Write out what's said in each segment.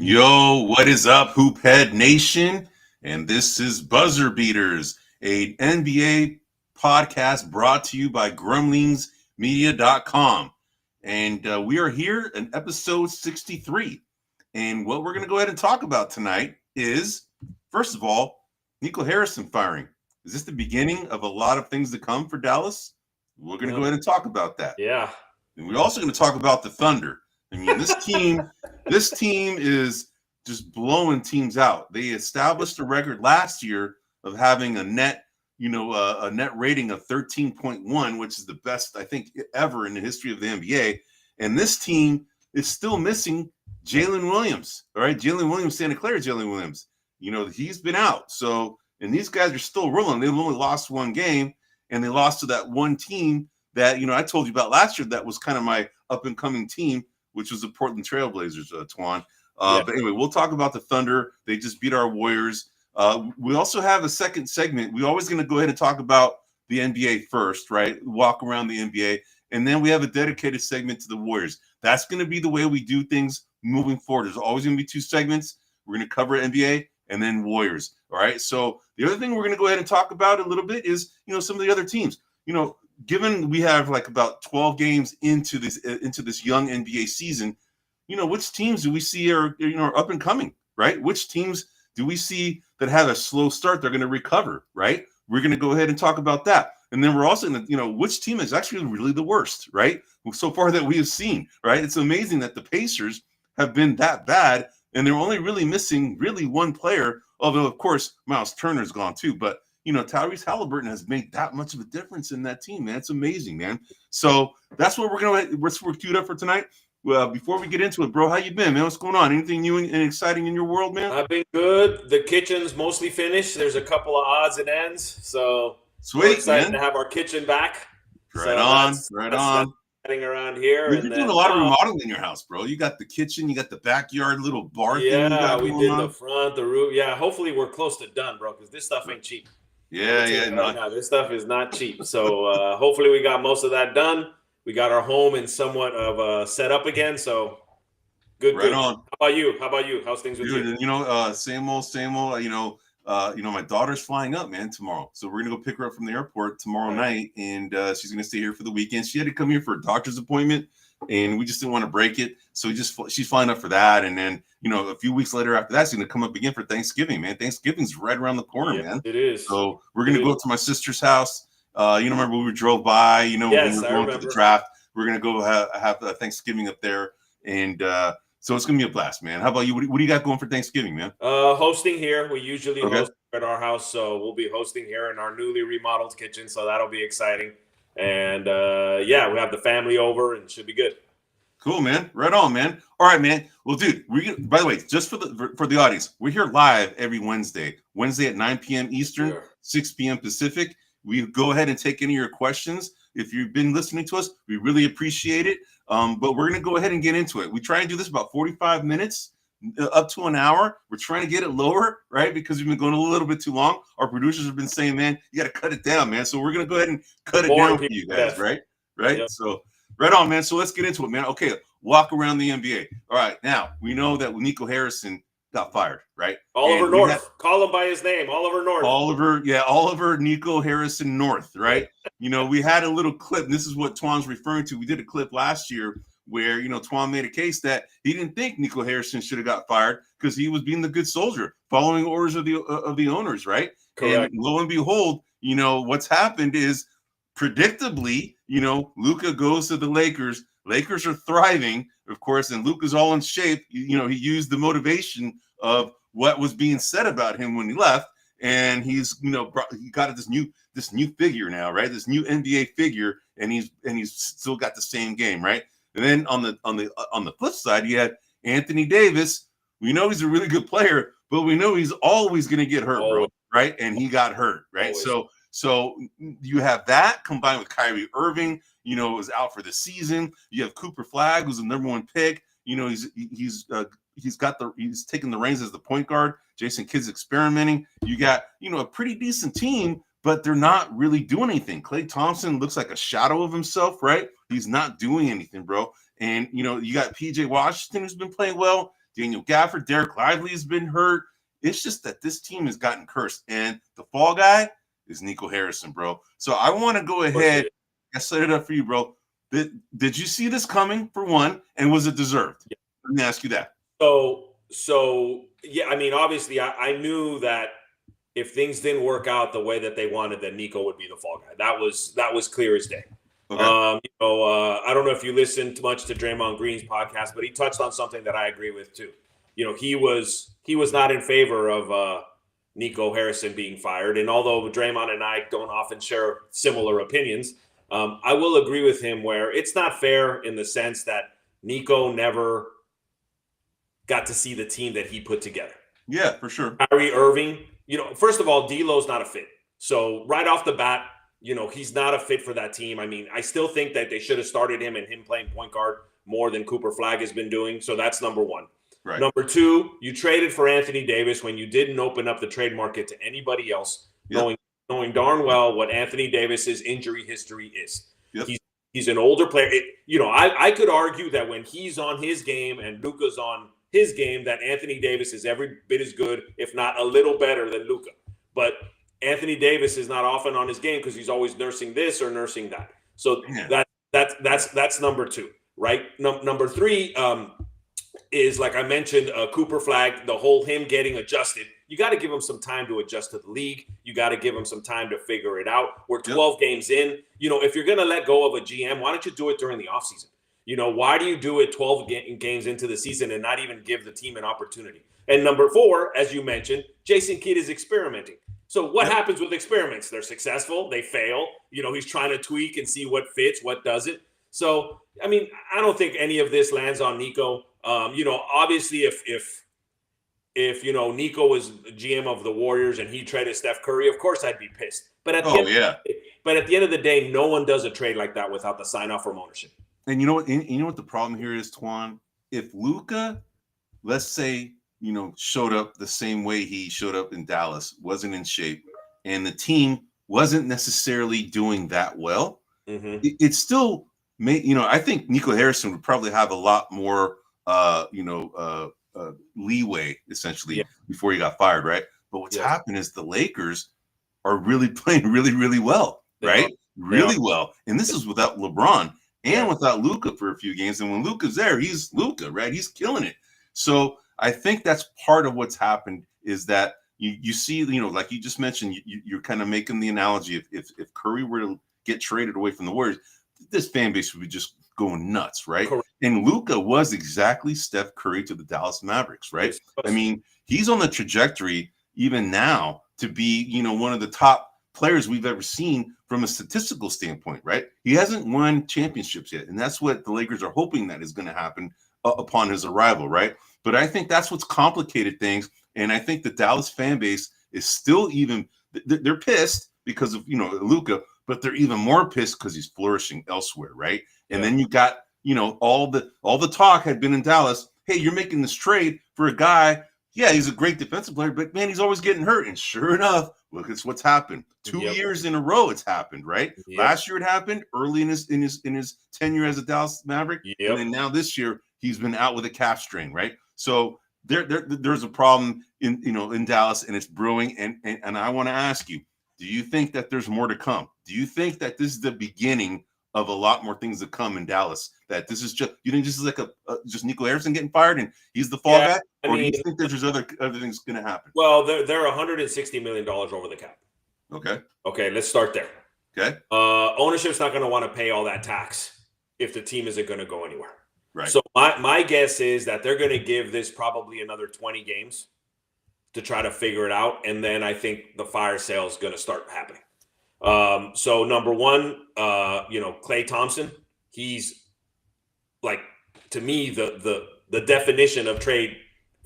Yo, what is up, Hoophead Nation? And this is Buzzer Beaters, a NBA podcast brought to you by grumlingsmedia.com. And we are here in episode 63. And what we're going to go ahead and talk about tonight is, first of all, Nico Harrison firing. Is this the beginning of a lot of things to come for Dallas? We're going to go ahead and talk about that. Yeah. And we're also going to talk about the Thunder. I mean, this team is just blowing teams out. They established a record last year of having a net rating of 13.1, which is the best, I think, ever in the history of the NBA. And this team is still missing Jalen Williams. All right, Jalen Williams, Santa Clara Jalen Williams. He's been out. So, and these guys are still rolling. They've only lost one game, and they lost to that one team that, I told you about last year that was kind of my up-and-coming team, which was the Portland Trailblazers, Twan. But anyway, we'll talk about the Thunder. They just beat our Warriors. We also have a second segment. We're always going to go ahead and talk about the NBA first, right? Walk around the NBA. And then we have a dedicated segment to the Warriors. That's going to be the way we do things moving forward. There's always going to be two segments. We're going to cover NBA and then Warriors. All right. So the other thing we're going to go ahead and talk about a little bit is, some of the other teams. Given we have like about 12 games into this young NBA season, which teams do we see are up and coming, right? Which teams do we see that have a slow start? They're going to recover, right? We're going to go ahead and talk about that. And then we're also going to, which team is actually really the worst, right? So far that we have seen, right? It's amazing that the Pacers have been that bad, and they're only really missing one player, although, of course, Miles Turner's gone too, but Tyrese Halliburton has made that much of a difference in that team, man. It's amazing, man. So that's what we're queued up for tonight. Well, before we get into it, bro, how you been, man? What's going on? Anything new and exciting in your world, man? I've been good. The kitchen's mostly finished. There's a couple of odds and ends, so sweet, we're excited man. to have our kitchen back. Right on. Heading around here. You're doing a lot of remodeling in your house, bro. You got the kitchen, you got the backyard little bar thing. Yeah, we did the front, the roof. Yeah, hopefully we're close to done, bro, because this stuff ain't cheap. Yeah. This stuff is not cheap. So hopefully we got most of that done. We got our home in somewhat of a setup again. So good. Right on. How about you? How's things with you? Same old. My daughter's flying up, man, tomorrow. So we're gonna go pick her up from the airport tomorrow night, and she's gonna stay here for the weekend. She had to come here for a doctor's appointment, and we just didn't want to break it. So she's flying up for that, and then a few weeks later after that, she's gonna come up again for Thanksgiving, man. Thanksgiving's right around the corner, man. It is. So we're gonna go up to my sister's house. Remember when we drove by? Yes, when we were going to the draft. We're gonna go have Thanksgiving up there, and so it's gonna be a blast, man. How about you? What do you got going for Thanksgiving, man? Hosting here. We usually host at our house, so we'll be hosting here in our newly remodeled kitchen. So that'll be exciting. And we have the family over, and it should be good. Cool, man. Right on, man. All right, man. Well, dude, by the way, just for the audience, we're here live every Wednesday at 9 p.m. Eastern, 6 p.m. Pacific. We go ahead and take any of your questions. If you've been listening to us, we really appreciate it. But we're going to go ahead and get into it. We try and do this about 45 minutes, up to an hour. We're trying to get it lower, right? Because we've been going a little bit too long. Our producers have been saying, man, you got to cut it down, man. So we're going to go ahead and cut it down for you guys, right? Yep. So right on, man. So let's get into it, man. Okay, walk around the NBA. All right, now we know that Nico Harrison got fired, right? Oliver North. Call him by his name, Oliver North. Oliver Nico Harrison North, right? We had a little clip. And this is what Twan's referring to. We did a clip last year where, Twan made a case that he didn't think Nico Harrison should have got fired because he was being the good soldier, following orders of the owners, right? Correct. And lo and behold, what's happened is predictably, Luka goes to the Lakers. Lakers are thriving, of course, and Luka's all in shape. He used the motivation of what was being said about him when he left, and he's, he got this new figure now, right? This new NBA figure, and he's still got the same game, right? And then on the flip side, you had Anthony Davis. We know he's a really good player, but we know he's always going to get hurt, bro, right? And he got hurt, right? Always. So you have that combined with Kyrie Irving, is out for the season. You have Cooper Flag, who's the number one pick. He's taking the reins as the point guard. Jason Kidd's experimenting. You got, a pretty decent team, but they're not really doing anything. Klay Thompson looks like a shadow of himself, right? He's not doing anything, bro. And, you got PJ Washington, who's been playing well. Daniel Gafford, Derek Lively's been hurt. It's just that this team has gotten cursed. And the fall guy is Nico Harrison, bro. So I want to go ahead. I set it up for you, bro. Did you see this coming, for one? And was it deserved? Yeah. Let me ask you that. So yeah, I mean, obviously, I knew that if things didn't work out the way that they wanted, then Nico would be the fall guy. That was clear as day. Okay. I don't know if you listened much to Draymond Green's podcast, but he touched on something that I agree with too. He was not in favor of Nico Harrison being fired. And although Draymond and I don't often share similar opinions, I will agree with him where it's not fair in the sense that Nico never got to see the team that he put together. Yeah, for sure. Kyrie Irving, first of all, D'Lo's not a fit. So right off the bat, he's not a fit for that team. I mean, I still think that they should have started him and him playing point guard more than Cooper Flagg has been doing. So that's number one. Right. Number two, you traded for Anthony Davis when you didn't open up the trade market to anybody else, knowing darn well what Anthony Davis's injury history is. Yep. He's an older player. I could argue that when he's on his game and Luka's on his game, that Anthony Davis is every bit as good, if not a little better than Luka. But Anthony Davis is not often on his game because he's always nursing this or nursing that. So that's number two, right? Number three is, like I mentioned, Cooper Flagg, the whole him getting adjusted. You got to give him some time to adjust to the league. You got to give him some time to figure it out. We're 12 games in. If you're going to let go of a GM, why don't you do it during the offseason? Why do you do it 12 games into the season and not even give the team an opportunity? And number four, as you mentioned, Jason Kidd is experimenting. So what happens with experiments? They're successful. They fail. He's trying to tweak and see what fits, what doesn't. So, I mean, I don't think any of this lands on Nico. Obviously, if Nico was GM of the Warriors and he traded Steph Curry, of course I'd be pissed. But at the end of the day, no one does a trade like that without the sign off from ownership. And you know what the problem here is, Twan? If Luka, let's say, showed up the same way he showed up in Dallas, wasn't in shape, and the team wasn't necessarily doing that well, it still may, I think Nico Harrison would probably have a lot more, leeway essentially before he got fired, right? But what's happened is the Lakers are really playing really, really well, right? Really well. And this is without LeBron and without Luka for a few games. And when Luka's there, he's Luka, right? He's killing it. So I think that's part of what's happened is that you see, like you just mentioned, you're kind of making the analogy if Curry were to get traded away from the Warriors, this fan base would be just going nuts, right? Correct. And Luka was exactly Steph Curry to the Dallas Mavericks, right? I mean, he's on the trajectory even now to be, one of the top players we've ever seen from a statistical standpoint, right? He hasn't won championships yet, and that's what the Lakers are hoping that is going to happen upon his arrival, right? But I think that's what's complicated things, and I think the Dallas fan base is still they're pissed because of Luka, but they're even more pissed because he's flourishing elsewhere, right? And then you got all the talk had been in Dallas. Hey, you're making this trade for a guy. Yeah, he's a great defensive player, but man, he's always getting hurt. And sure enough, look at what's happened. 2 years in a row, it's happened, right? Last year it happened early in his tenure as a Dallas Maverick, and then now this year he's been out with a calf strain, right? So there's a problem in Dallas, and it's brewing. And I want to ask you, do you think that there's more to come? Do you think that this is the beginning of a lot more things to come in Dallas? That this is just, you think this is like just Nico Harrison getting fired and he's the fall guy? Or do you think there's other things going to happen? Well, they're $160 million over the cap. Okay, let's start there. Okay. Ownership's not going to want to pay all that tax if the team isn't going to go anywhere. Right. So my guess is that they're going to give this probably another 20 games to try to figure it out. And then I think the fire sale is going to start happening. So number one, Klay Thompson, he's like, to me, the definition of trade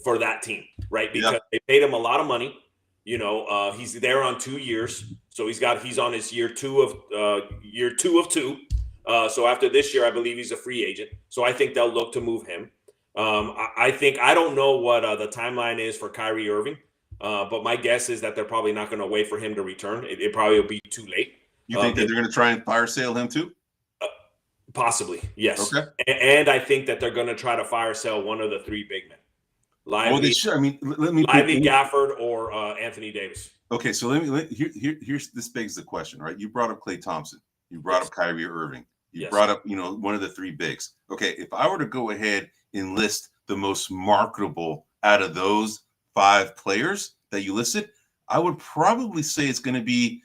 for that team, right? Because they paid him a lot of money. He's there on 2 years. So he's on his year two of two. So after this year, I believe he's a free agent. So I think they'll look to move him. I don't know what the timeline is for Kyrie Irving. But my guess is that they're probably not going to wait for him to return. It probably will be too late. You think that they're going to try and fire sale him too? Possibly, yes. Okay. And I think that they're going to try to fire sale one of the three big men. Oh, they Lively, should. I mean, let me Lively, Gafford, or Anthony Davis. Okay, so here's this begs the question, right? You brought up Klay Thompson, you brought Yes. up Kyrie Irving, you Yes. brought up one of the three bigs. Okay, if I were to go ahead and list the most marketable out of those five players that you listed, I would probably say it's going to be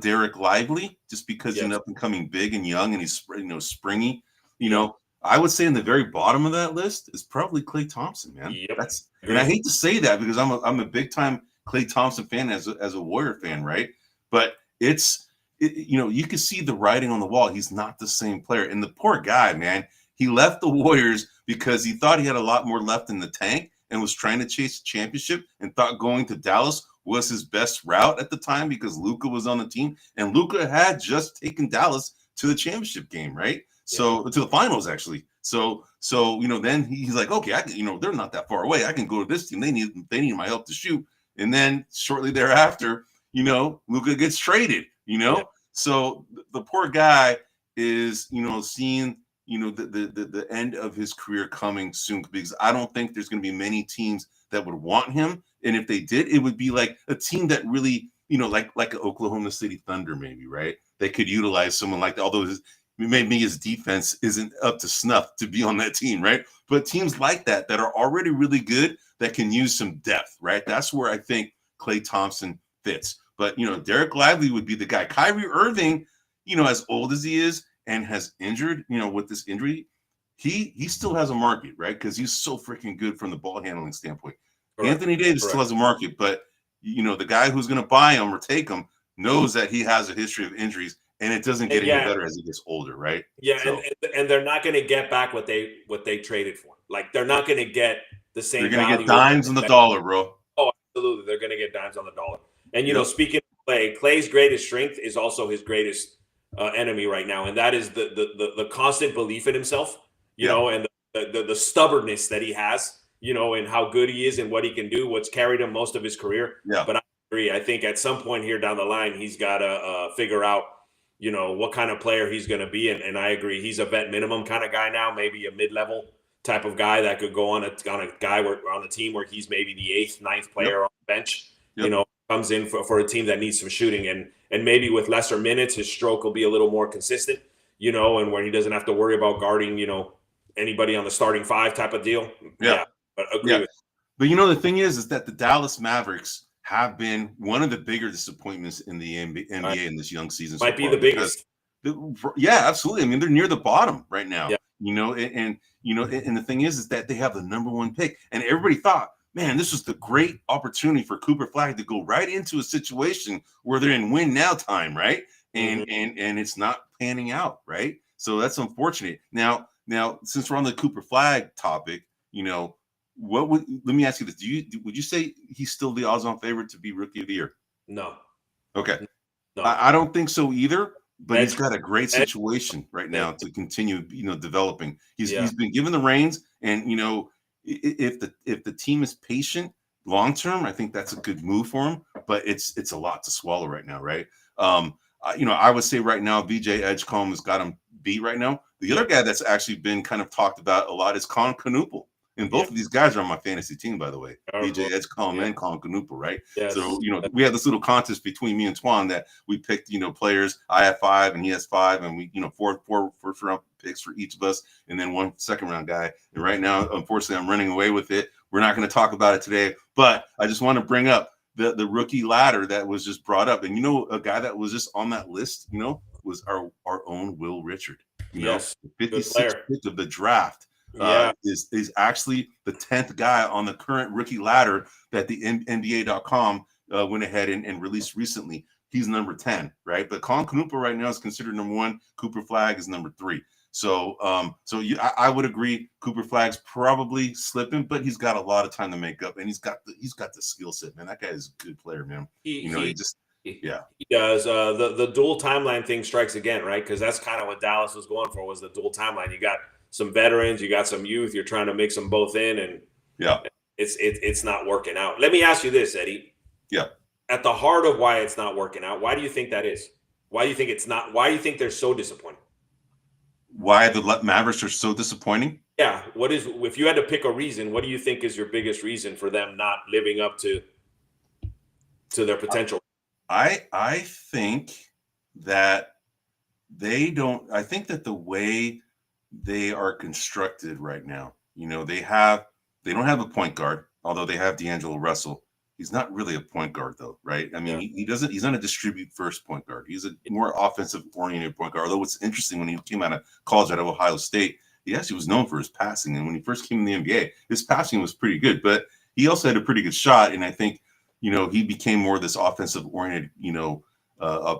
Derek Lively, just because he's Yes. up and coming big and young and he's springy. Yep. I would say in the very bottom of that list is probably Klay Thompson, man. Yep. And I hate to say that because I'm a big time Klay Thompson fan as a Warrior fan, right? But you can see the writing on the wall. He's not the same player. And the poor guy, man, he left the Warriors because he thought he had a lot more left in the tank and was trying to chase a championship and thought going to Dallas was his best route at the time because Luka was on the team. And Luka had just taken Dallas to the championship game, right? Yeah. So to the finals, actually. So then he's like, okay, they're not that far away. I can go to this team. They need my help to shoot. And then shortly thereafter, Luka gets traded, Yeah. So the poor guy is, seeing, the end of his career coming soon, because I don't think there's going to be many teams that would want him. And if they did, it would be like a team that really, like an Oklahoma City Thunder, maybe, right? They could utilize someone like that, although maybe his defense isn't up to snuff to be on that team, right? But teams like that are already really good that can use some depth, right? That's where I think Klay Thompson fits. But, Derek Lively would be the guy. Kyrie Irving, as old as he is and has injured, with this injury, he still has a market, right? Because he's so freaking good from the ball handling standpoint. Correct. Anthony Davis still has a market, but, the guy who's going to buy him or take him knows that he has a history of injuries, and it doesn't get any better as he gets older, right? Yeah, so. and they're not going to get back what they traded for. Like, they're not going to get the same. They're going to get dimes on the dollar, bro. Oh, absolutely, they're going to get dimes on the dollar. And speaking of Klay, Klay's greatest strength is also his greatest enemy right now, and that is the constant belief in himself. You know, and the stubbornness that he has. And how good he is and what he can do. What's carried him most of his career. Yeah. But I agree. I think at some point here down the line, he's got to figure out. What kind of player he's going to be. And I agree. He's a vet minimum kind of guy now, maybe a mid-level type of guy that could go on a guy on the team where he's maybe the 8th, 9th player on the bench, comes in for a team that needs some shooting. And maybe with lesser minutes, his stroke will be a little more consistent, and where he doesn't have to worry about guarding, anybody on the starting 5 type of deal. Yeah. But agree with But the thing is that the Dallas Mavericks have been one of the bigger disappointments in the NBA in this young season. Might be the biggest. Yeah, absolutely. I mean, they're near the bottom right now. Yeah. And the thing is that they have the number 1 pick, and everybody thought, man, this was the great opportunity for Cooper Flag to go right into a situation where they're in win now time, right? And it's not panning out, right? So that's unfortunate. Now, since we're on the Cooper Flag topic, let me ask you this: would you say he's still the odds-on favorite to be Rookie of the Year? No. Okay. No. I don't think so either. But he's got a great situation right now to continue, developing. He's been given the reins, and if the team is patient long term, I think that's a good move for him. But it's a lot to swallow right now, right? I would say right now, VJ Edgecombe has got him beat right now. The other guy that's actually been kind of talked about a lot is Colin Knuppel. And both of these guys are on my fantasy team, by the way. VJ Edgecombe and Colin Knuppel, right? Yes. So, we had this little contest between me and Twan that we picked, players. I have 5 and he has 5, and we, 4 first round picks for each of us, and then 1 second round guy. And right now, unfortunately, I'm running away with it. We're not going to talk about it today, but I just want to bring up the rookie ladder that was just brought up. And a guy that was just on that list, was our own Will Richard. The 56th pick of the draft. Is actually the 10th guy on the current rookie ladder that the NBA.com went ahead and released recently. He's number 10, right? But Colin Knuppel right now is considered number 1. Cooper Flag is number 3. So, I would agree. Cooper Flag's probably slipping, but he's got a lot of time to make up, and he's got the skill set, man. That guy is a good player, man. He does. The dual timeline thing strikes again, right? Because that's kind of what Dallas was going for, was the dual timeline. You got some veterans, you got some youth, you're trying to mix them both in, and it's not working out. Let me ask you this, Eddie. Yeah. At the heart of why it's not working out, why do you think that is? Why do you think it's not? Why do you think they're so disappointed? Why the Mavericks are so disappointing? Yeah, what is if you had to pick a reason? What do you think is your biggest reason for them not living up to their potential? I think that they don't. I think that the way they are constructed right now, they don't have a point guard, although they have D'Angelo Russell. He's not really a point guard though, right? I mean, Yeah. he doesn't. He's not a distribute first point guard. He's a more offensive oriented point guard. Although what's interesting, when he came out of college at Ohio State, he actually was known for his passing. And when he first came in the NBA, his passing was pretty good, but he also had a pretty good shot. And I think, he became more of this offensive oriented,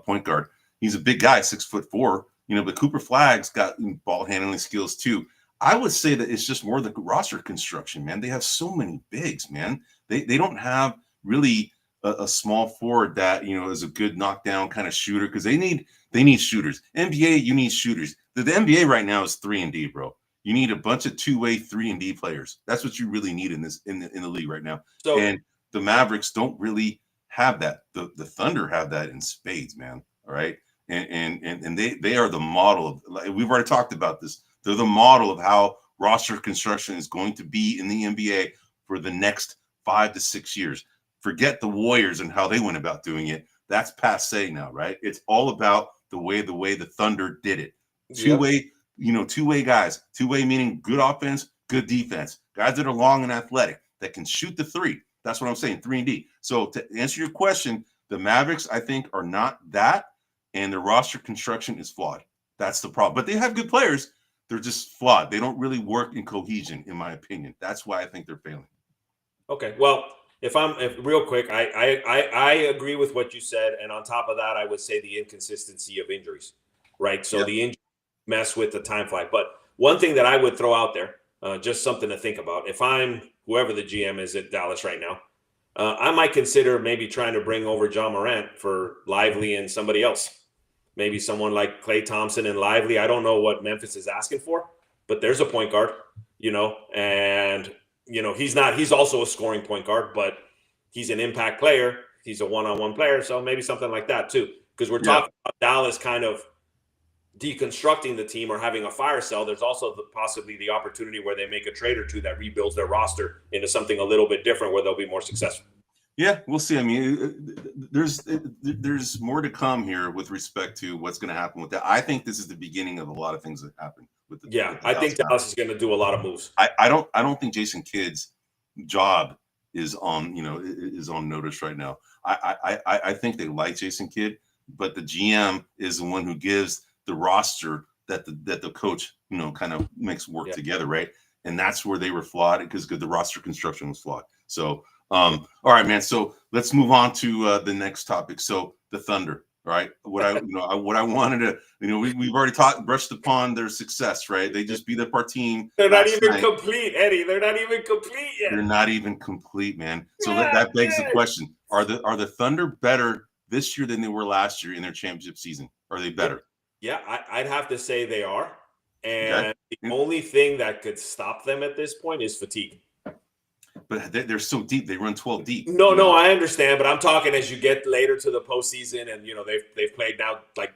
point guard. He's a big guy, 6'4", but Cooper Flagg's got ball handling skills too. I would say that it's just more the roster construction, man. They have so many bigs, man. They don't have really a small forward that is a good knockdown kind of shooter, because they need shooters. NBA, you need shooters. The NBA right now is 3-and-D, bro. You need a bunch of two-way 3-and-D players. That's what you really need in the league right now. So And the Mavericks don't really have that. The Thunder have that in spades, man. All right. And they are the model of, like, we've already talked about this. They're the model of how roster construction is going to be in the NBA for the next 5 to 6 years. Forget the Warriors and how they went about doing it. That's passe now, right? It's all about the way the Thunder did it. Two-way, two-way guys. Two-way meaning good offense, good defense. Guys that are long and athletic that can shoot the three. That's what I'm saying, 3-and-D. So to answer your question, the Mavericks, I think, are not that, and their roster construction is flawed. That's the problem. But they have good players. They're just flawed. They don't really work in cohesion, in my opinion. That's why I think they're failing. Okay, well, if real quick, I agree with what you said, and on top of that, I would say the inconsistency of injuries, right? So the injuries mess with the time flight. But one thing that I would throw out there, just something to think about, if I'm whoever the GM is at Dallas right now, I might consider maybe trying to bring over John Morant for Lively and somebody else. Maybe someone like Klay Thompson and Lively. I don't know what Memphis is asking for, but there's a point guard, and he's also a scoring point guard, but he's an impact player. He's a one-on-one player. So maybe something like that too, because we're talking about Dallas kind of deconstructing the team or having a fire sale. There's also possibly the opportunity where they make a trade or two that rebuilds their roster into something a little bit different where they'll be more successful. Yeah, we'll see. I mean, there's more to come here with respect to what's going to happen with that. I think this is the beginning of a lot of things that happen with the. Yeah, I think Dallas is going to do a lot of moves. I don't think Jason Kidd's job is on notice right now. I think they like Jason Kidd, but the GM is the one who gives the roster that the coach kind of makes work together, right? And that's where they were flawed, because the roster construction was flawed. So. All right, man. So let's move on to the next topic. So the Thunder, right? What I wanted to, we've already brushed upon their success, right? They just beat up our team. They're not even complete, Eddie. They're not even complete yet. They're not even complete, man. So that begs the question: Are the Thunder better this year than they were last year in their championship season? Are they better? Yeah, I'd have to say they are. And the only thing that could stop them at this point is fatigue. But they're so deep. They run 12 deep. No, I understand. But I'm talking as you get later to the postseason, and they've played now like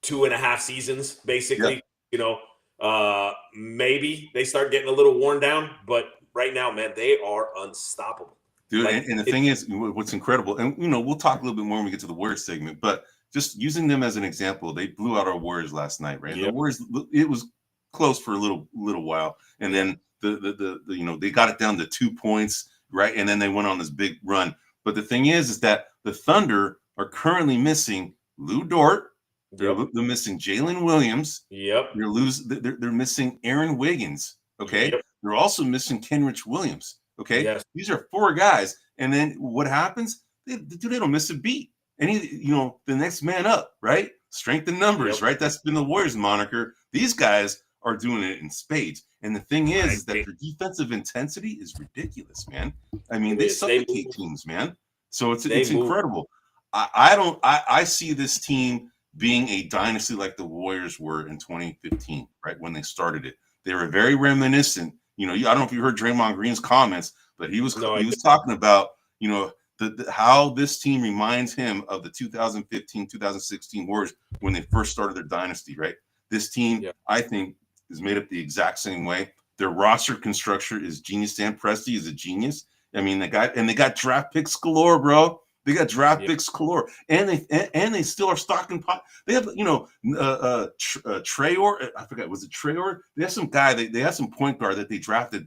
2.5 seasons, basically. Maybe they start getting a little worn down. But right now, man, they are unstoppable. Dude, and the thing is, what's incredible, and we'll talk a little bit more when we get to the Warriors segment, but just using them as an example, they blew out our Warriors last night, right? Yep. The Warriors, it was close for a little while, and then they got it down to 2 points, right? And then they went on this big run. But the thing is that the Thunder are currently missing Lou Dort. They're missing Jalen Williams. Yep. They're missing Aaron Wiggins. Okay. Yep. They're also missing Kenrich Williams. Okay. Yes. These are 4 guys. And then what happens? They don't miss a beat. The next man up, right? Strength in numbers, right? That's been the Warriors moniker. These guys are doing it in spades. And the thing is that their defensive intensity is ridiculous, man. I mean, they suffocate teams, man. So it's incredible. I see this team being a dynasty like the Warriors were in 2015, right? When they started it. They were very reminiscent. I don't know if you heard Draymond Green's comments, but he was talking about, how this team reminds him of the 2015, 2016 Warriors when they first started their dynasty, right? This team, Yeah. I think, is made up the exact same way. Their roster construction is genius. Dan Presti is a genius. I mean, they got draft picks galore, bro. They got draft picks galore, and they still are stocking pot. They have, Traore. I forgot, was it Traore? They have some guy. They have some point guard that they drafted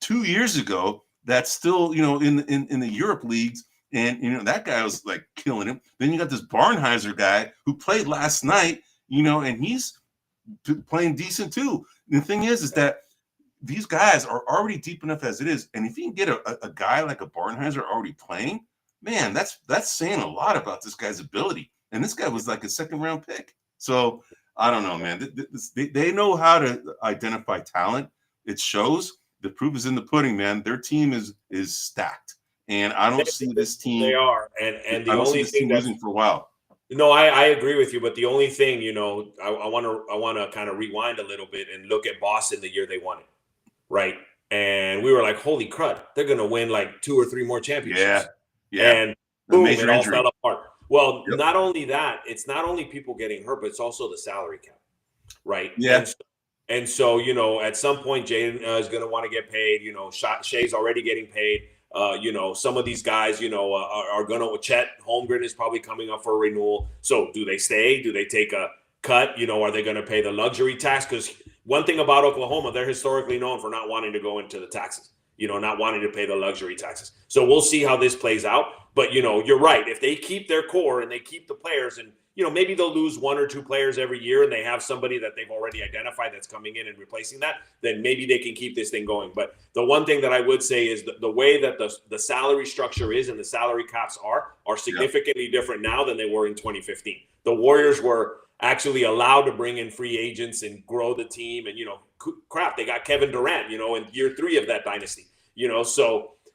2 years ago. That's still, in the Europe leagues, and that guy was like killing him. Then you got this Barnheiser guy who played last night, and he's playing decent too. The thing is that these guys are already deep enough as it is, and if you can get a guy like a Barnheiser already playing, man, that's saying a lot about this guy's ability. And this guy was like a second-round pick. So I don't know, man. They know how to identify talent. It shows. The proof is in the pudding, man. Their team is stacked, and I don't see this team. They are, and the I don't only see this team thing losing for a while. No, I agree with you, but the only thing, I want to kind of rewind a little bit and look at Boston the year they won it, right? And we were like, holy crud, they're going to win like 2 or 3 more championships. Yeah. And boom, it all injury. fell apart. Well, not only that, it's not only people getting hurt, but it's also the salary cap, right? Yeah. And so, at some point, Jaden is going to want to get paid. Shea's already getting paid. Some of these guys, are going to. Chet Holmgren is probably coming up for a renewal. So, do they stay? Do they take a cut? Are they going to pay the luxury tax? Because one thing about Oklahoma, they're historically known for not wanting to go into the taxes. Not wanting to pay the luxury taxes. So we'll see how this plays out. But, you're right. If they keep their core and they keep the players and, maybe they'll lose 1 or 2 players every year and they have somebody that they've already identified that's coming in and replacing that, then maybe they can keep this thing going. But the one thing that I would say is the way that the salary structure is and the salary caps are significantly different now than they were in 2015. The Warriors were actually allowed to bring in free agents and grow the team. And, they got Kevin Durant, in year 3 of that dynasty,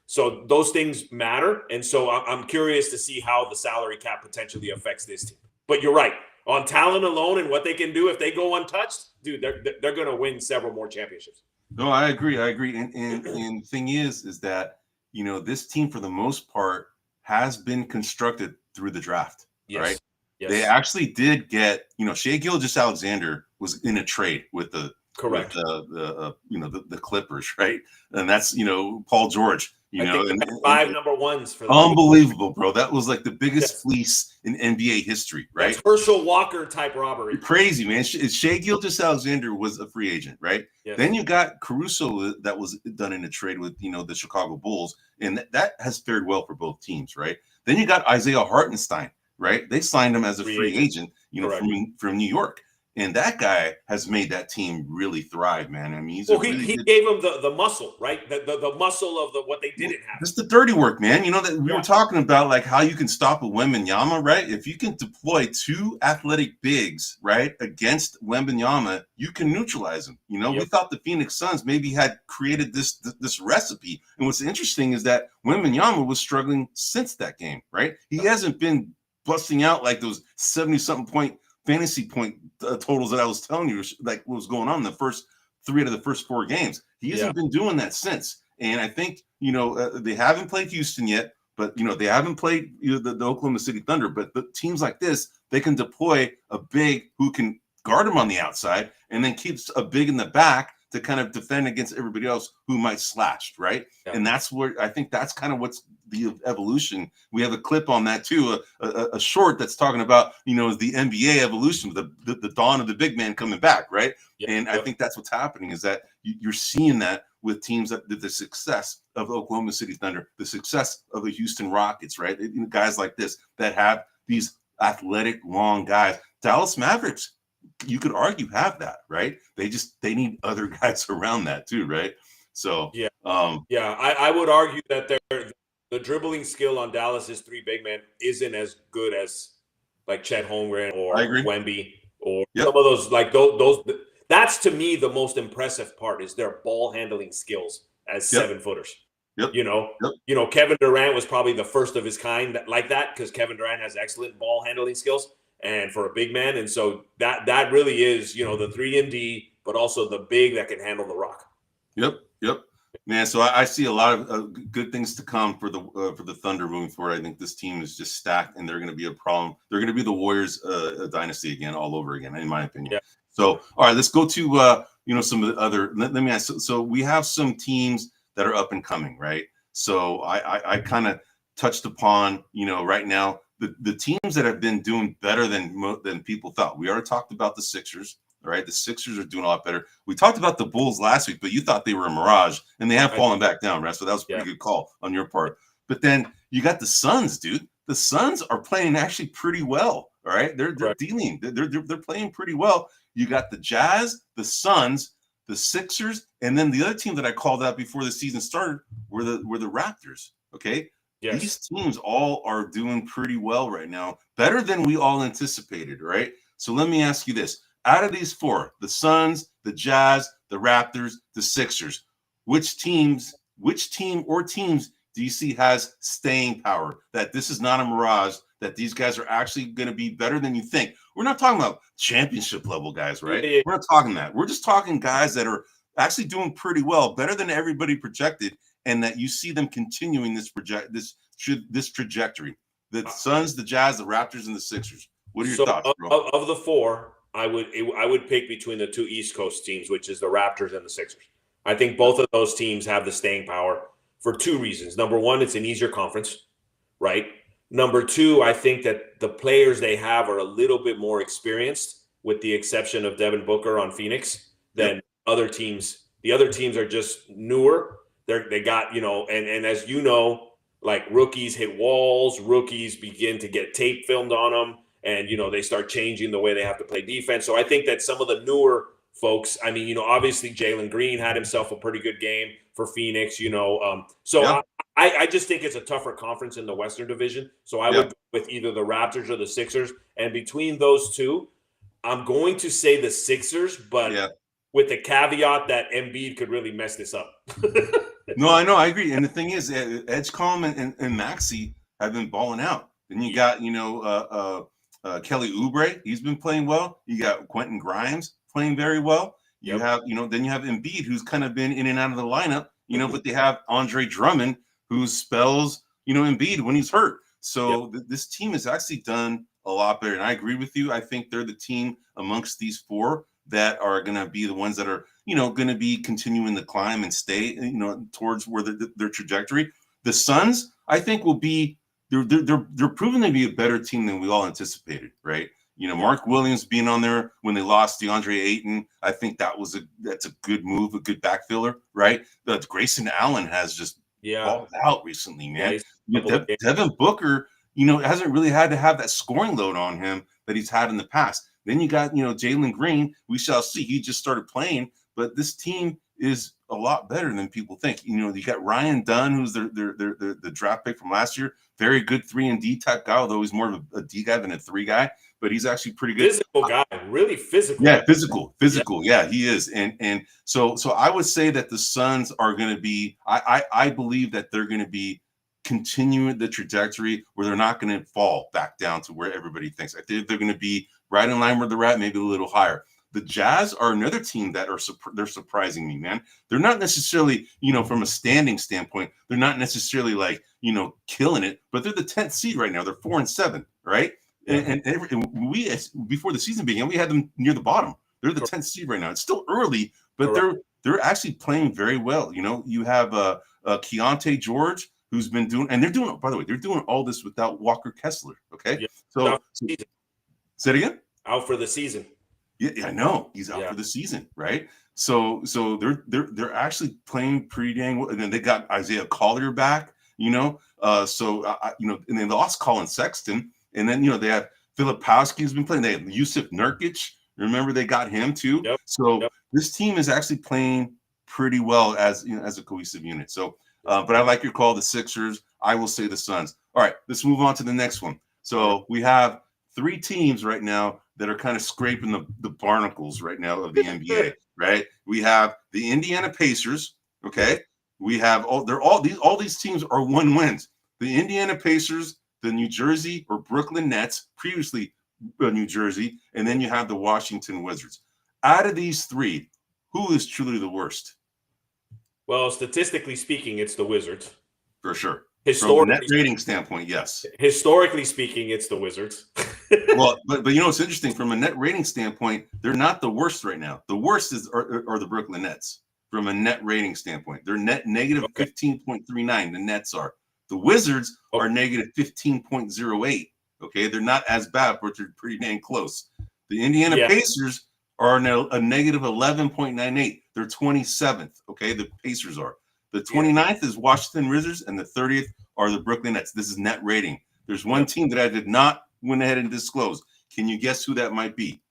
so those things matter. And so I'm curious to see how the salary cap potentially affects this team. But you're right. On talent alone and what they can do if they go untouched, dude, they're going to win several more championships. No, I agree. And the thing is that, this team for the most part has been constructed through the draft, right? Yes. They actually did get, Shai Gilgeous-Alexander was in a trade with the correct the Clippers, right? And that's Paul George. I think 5 number ones for them. Unbelievable, bro. That was like the biggest fleece in NBA history, right? That's Herschel Walker type robbery. Crazy, man. Shai Gilgeous-Alexander was a free agent, right? Yes. Then you got Caruso that was done in a trade with the Chicago Bulls, and that has fared well for both teams, right? Then you got Isaiah Hartenstein, right? They signed him as a free agent, from New York. And that guy has made that team really thrive, man. I mean, he gave him the muscle, right? The muscle of what they didn't have. It's the dirty work, man. That we were talking about, like how you can stop a Wembanyama, right? If you can deploy 2 athletic bigs, right, against Wembanyama, you can neutralize him. We thought the Phoenix Suns maybe had created this recipe. And what's interesting is that Wembanyama was struggling since that game, right? He hasn't been busting out like those 70-something point fantasy point totals that I was telling you, like what was going on in the first 3 out of the first 4 games. He hasn't been doing that since. And I think, they haven't played Houston yet, but, they haven't played the Oklahoma City Thunder. But the teams like this, they can deploy a big who can guard him on the outside and then keeps a big in the back to kind of defend against everybody else who might slash, right? Yeah. And that's where I think that's kind of what's the evolution. We have a clip on that too, a short that's talking about, the NBA evolution, the dawn of the big man coming back, right? Yeah. And I think that's what's happening is that you're seeing that with teams that the success of the Oklahoma City Thunder, the success of the Houston Rockets, right? Guys like this that have these athletic, long guys. Dallas Mavericks, you could argue have that, right? They need other guys around that too, right? So I would argue that the dribbling skill on Dallas's 3 big men isn't as good as like Chet Holmgren or Wemby or some of those those. That's to me the most impressive part is their ball handling skills as 7-footers. Kevin Durant was probably the first of his kind like that because Kevin Durant has excellent ball handling skills. And for a big man, and so that really is, the 3 and D, but also the big that can handle the rock. Yep. Man, so I see a lot of good things to come for the Thunder moving forward. I think this team is just stacked, and they're going to be a problem. They're going to be the Warriors dynasty again, all over again, in my opinion. Yeah. So, all right, let's go to some of the other. Let me ask. So we have some teams that are up and coming, right? So I kind of touched upon right now the teams that have been doing better than people thought. We already talked about the Sixers. All right, the Sixers are doing a lot better. We talked about the Bulls last week, but you thought they were a mirage, and they have fallen back down, right? So that was a pretty good call on your part. But then you got the Suns, dude. The Suns are playing actually pretty well. All right, they're dealing. They're playing pretty well. You got the Jazz, the Suns, the Sixers, and then the other team that I called out before the season started were the Raptors. Okay, these teams all are doing pretty well right now, better than we all anticipated. Right. So let me ask you this. Out of these four, the Suns, the Jazz, the Raptors, the Sixers, which team or teams do you see has staying power? That this is not a mirage, that these guys are actually going to be better than you think. We're not talking about championship level guys, right? Yeah. We're not talking that. We're just talking guys that are actually doing pretty well, better than everybody projected, and that you see them continuing this trajectory. The Suns, the Jazz, the Raptors, and the Sixers. What are your thoughts, bro? Of the four, I would pick between the two East Coast teams, which is the Raptors and the Sixers. I think both of those teams have the staying power for two reasons. Number one, it's an easier conference, right? Number two, I think that the players they have are a little bit more experienced, with the exception of Devin Booker on Phoenix, than other teams. The other teams are just newer. They got, and as you know, like rookies hit walls, rookies begin to get tape filmed on them. And, they start changing the way they have to play defense. So I think that some of the newer folks, obviously Jalen Green had himself a pretty good game for Phoenix, I just think it's a tougher conference in the Western Division. So I would go with either the Raptors or the Sixers. And between those two, I'm going to say the Sixers, but with the caveat that Embiid could really mess this up. No, I know. I agree. And the thing is, Edgecombe and Maxey have been balling out. Then you got, Kelly Oubre, he's been playing well. You got Quentin Grimes playing very well. You have, then you have Embiid, who's kind of been in and out of the lineup, but they have Andre Drummond, who spells, Embiid when he's hurt. So this team has actually done a lot better. And I agree with you. I think they're the team amongst these four that are going to be the ones that are, going to be continuing the climb and stay, towards where their trajectory. The Suns, I think, will be they're proving to be a better team than we all anticipated, right? Mark Williams being on there when they lost DeAndre Ayton, I think that's a good move, a good backfiller, right? But Grayson Allen has just balled out recently, man. Devin Booker, hasn't really had to have that scoring load on him that he's had in the past. Then you got, Jalen Green. We shall see. He just started playing, but this team is a lot better than people think. You got Ryan Dunn, who's the draft pick from last year. Very good 3-and-D type guy, although he's more of a D guy than a 3 guy. But he's actually pretty good. Physical guy, really physical. Yeah, physical. Yeah, he is. And so I would say that the Suns are going to be. I believe that they're going to be continuing the trajectory where they're not going to fall back down to where everybody thinks. I think they're going to be right in line where they're at, maybe a little higher. The Jazz are another team that they're surprising me, man. They're not necessarily, from a standing standpoint, they're not necessarily like, killing it, but they're the 10th seed right now. They're 4-7, right? And we, before the season began, we had them near the bottom. They're the 10th seed right now. It's still early, but they're actually playing very well. You have Keontae George, who's been doing, and they're doing, by the way, they're doing all this without Walker Kessler. Okay, so say it again. Out for the season. Yeah, I know he's out for the season, right? So they're actually playing pretty dang well. And then they got Isaiah Collier back, and then they lost Colin Sexton, and then they have Filipowski who's been playing. They have Yusuf Nurkic. Remember they got him too. This team is actually playing pretty well as a cohesive unit. So, but I like your call, the Sixers. I will say the Suns. All right, let's move on to the next one. So we have 3 teams right now that are kind of scraping the barnacles right now of the NBA, right? We have the Indiana Pacers, okay? We have all these teams are 1 wins. The Indiana Pacers, the New Jersey or Brooklyn Nets, previously New Jersey, and then you have the Washington Wizards. Out of these 3, who is truly the worst? Well, statistically speaking, it's the Wizards. for sure. From a net Historically, rating standpoint, yes. historically speaking, it's the Wizards. Well, but you know what's interesting from a net rating standpoint, they're not the worst right now. The worst are the Brooklyn Nets from a net rating standpoint. They're net negative Okay. 15.39. The Nets are. The Wizards are Okay. negative 15.08. Okay, they're not as bad, but they're pretty dang close. The Indiana Yeah. Pacers are a negative 11.98. They're 27th. Okay, the Pacers are. The 29th is Washington Wizards, and the 30th are the Brooklyn Nets. This is net rating. There's one team that I did not went ahead and disclose. Can you guess who that might be?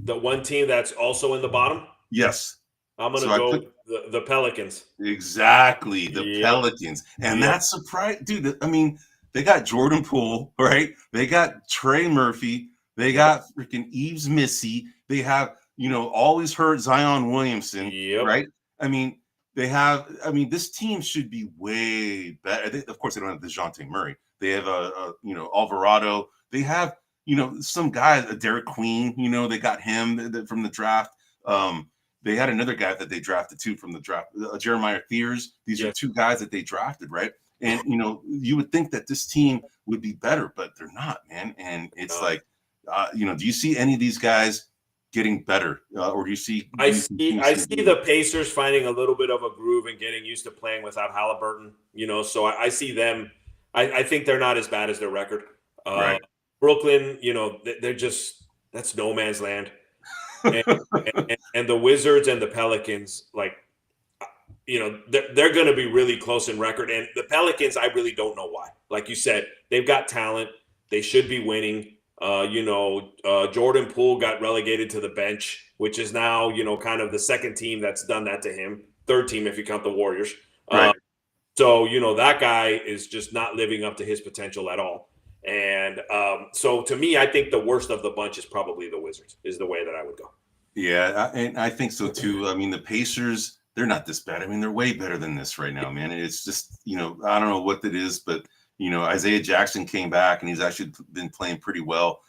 The one team that's also in the bottom? Yes. I'm going to So go the Pelicans. Exactly. The Yep. Pelicans. And Yep. that's surprising. Dude, I mean, they got Jordan Poole, right? They got Trey Murphy. They got freaking Eves Missy. They have, always hurt Zion Williamson, Yep. right? I mean, this team should be way better. Of course, they don't have DeJounte Murray. They have, Alvarado. They have, some guys, Derek Queen, they got him from the draft. They had another guy that they drafted too from the draft, Jeremiah Fears. These are two guys that they drafted, right? And, you would think that this team would be better, but they're not, man. And it's like, do you see any of these guys getting better? Or do you see? I see the Pacers finding a little bit of a groove and getting used to playing without Halliburton, so I see them. I think they're not as bad as their record. Right. Brooklyn, they're just, that's no man's land. And the Wizards and the Pelicans, they're going to be really close in record. And the Pelicans, I really don't know why. Like you said, they've got talent. They should be winning. Jordan Poole got relegated to the bench, which is now, kind of the second team that's done that to him. Third team, if you count the Warriors. Right. So, that guy is just not living up to his potential at all. And so to me, I think the worst of the bunch is probably the Wizards, is the way that I would go. Yeah, and I think so too. I mean, the Pacers, they're not this bad. I mean, they're way better than this right now, man. It's just, I don't know what it is, but, Isaiah Jackson came back and he's actually been playing pretty well.